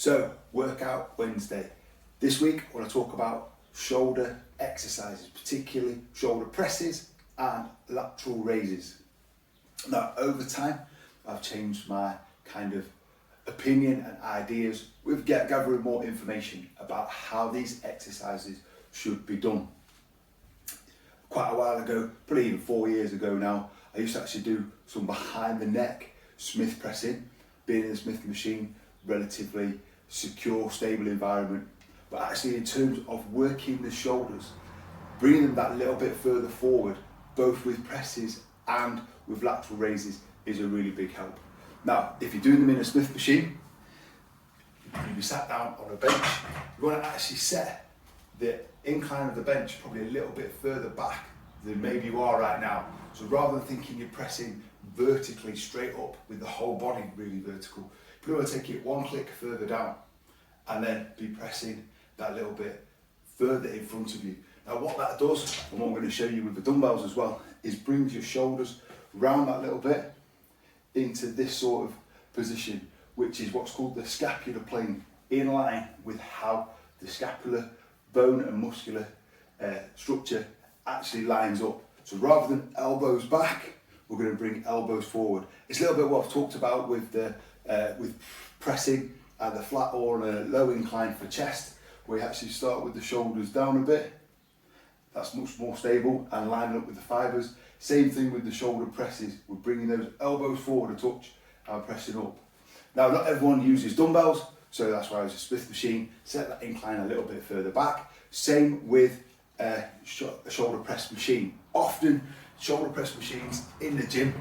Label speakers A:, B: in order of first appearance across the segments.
A: So, Workout Wednesday. This week I want to talk about shoulder exercises, particularly shoulder presses and lateral raises. Now, over time, I've changed my kind of opinion and ideas with gathering more information about how these exercises should be done. Quite a while ago, probably even 4 years ago now, I used to actually do some behind the neck Smith pressing, being in the Smith machine, relatively secure, stable environment. But actually in terms of working the shoulders, bringing them that little bit further forward, both with presses and with lateral raises, is a really big help. Now, if you're doing them in a Smith machine, you'll be sat down on a bench. You want to actually set the incline of the bench probably a little bit further back than maybe you are right now. So rather than thinking you're pressing vertically straight up with the whole body really vertical, you want to take it one click further down and then be pressing that little bit further in front of you. Now what that does, and what I'm going to show you with the dumbbells as well, is brings your shoulders round that little bit into this sort of position, which is what's called the scapular plane, in line with how the scapular bone and muscular structure actually lines up. So rather than elbows back, we're going to bring elbows forward. It's a little bit what I've talked about with the with pressing at the flat or on a low incline for chest, where you actually start with the shoulders down a bit. That's much more stable and lining up with the fibres. Same thing with the shoulder presses. We're bringing those elbows forward a touch and pressing up. Now, not everyone uses dumbbells, so that's why I use a Smith machine. Set that incline a little bit further back. Same with a shoulder press machine. Often, shoulder press machines in the gym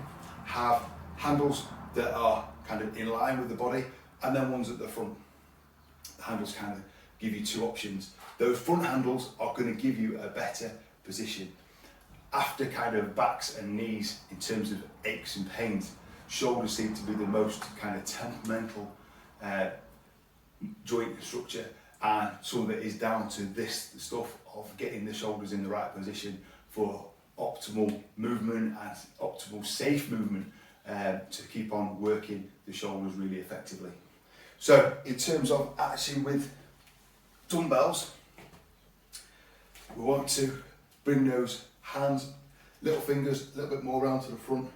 A: have handles that are kind of in line with the body, and then ones at the front. The handles kind of give you two options. Those front handles are going to give you a better position. After kind of backs and knees, in terms of aches and pains, shoulders seem to be the most kind of temperamental joint structure, and some of it is down to this stuff of getting the shoulders in the right position for optimal movement and optimal safe movement to keep on working the shoulders really effectively. So in terms of actually with dumbbells, we want to bring those hands, little fingers, a little bit more round to the front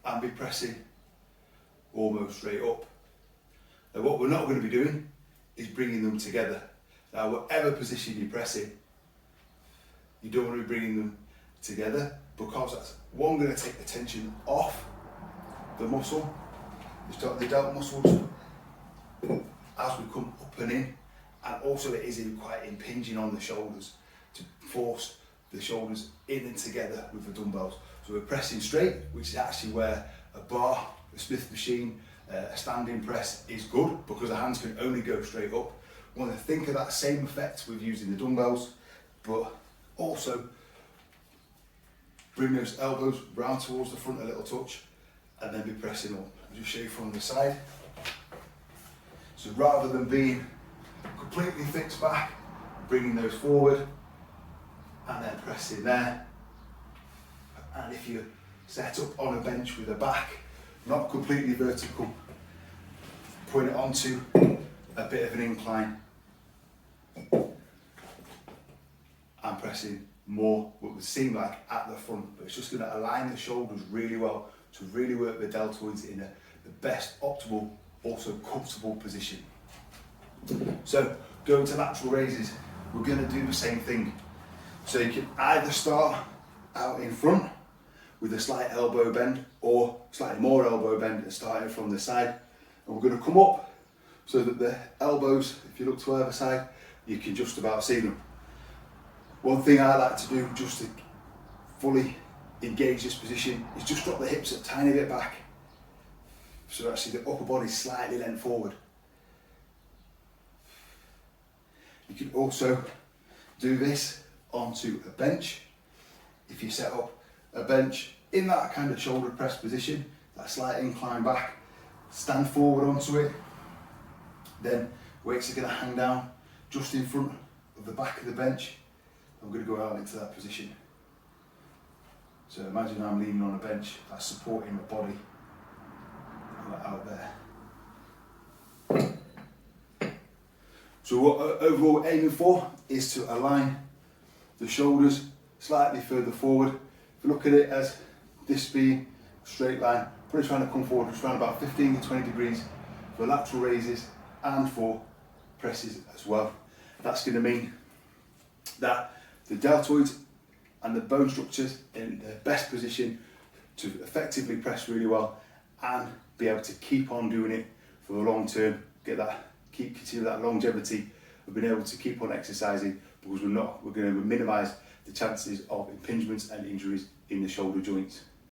A: and be pressing almost straight up. Now what we're not going to be doing is bringing them together. Now whatever position you're pressing, you don't want to be bringing them together, because that's one, going to take the tension off the muscle, the delt muscles, as we come up and in, and also it is quite impinging on the shoulders to force the shoulders in and together with the dumbbells. So we're pressing straight, which is actually where a bar, a Smith machine, a standing press is good, because the hands can only go straight up. We want to think of that same effect with using the dumbbells, but also bring those elbows round towards the front a little touch and then be pressing up. I'll just show you from the side. So rather than being completely fixed back, bringing those forward and then pressing there. And if you're set up on a bench with a back not completely vertical, put it onto a bit of an incline and pressing more what would seem like at the front, but it's just going to align the shoulders really well to really work the deltoids in the best optimal, also comfortable position. So going to lateral raises, we're going to do the same thing. So you can either start out in front with a slight elbow bend, or slightly more elbow bend and starting from the side, and we're going to come up so that the elbows, if you look to either side, you can just about see them. One thing I like to do just to fully engage this position is just drop the hips a tiny bit back, so actually the upper body slightly leant forward. You can also do this onto a bench. If you set up a bench in that kind of shoulder press position, that slight incline back, stand forward onto it, then weights are going to hang down just in front of the back of the bench. I'm going to go out into that position. So imagine I'm leaning on a bench, that's supporting my body out there. So what overall we're aiming for is to align the shoulders slightly further forward. If you look at it as this being a straight line, probably trying to come forward, just around about 15 to 20 degrees for lateral raises and for presses as well. That's going to mean that the deltoids and the bone structures in the best position to effectively press really well and be able to keep on doing it for the long term, continue that longevity of being able to keep on exercising, because we're going to minimise the chances of impingements and injuries in the shoulder joints.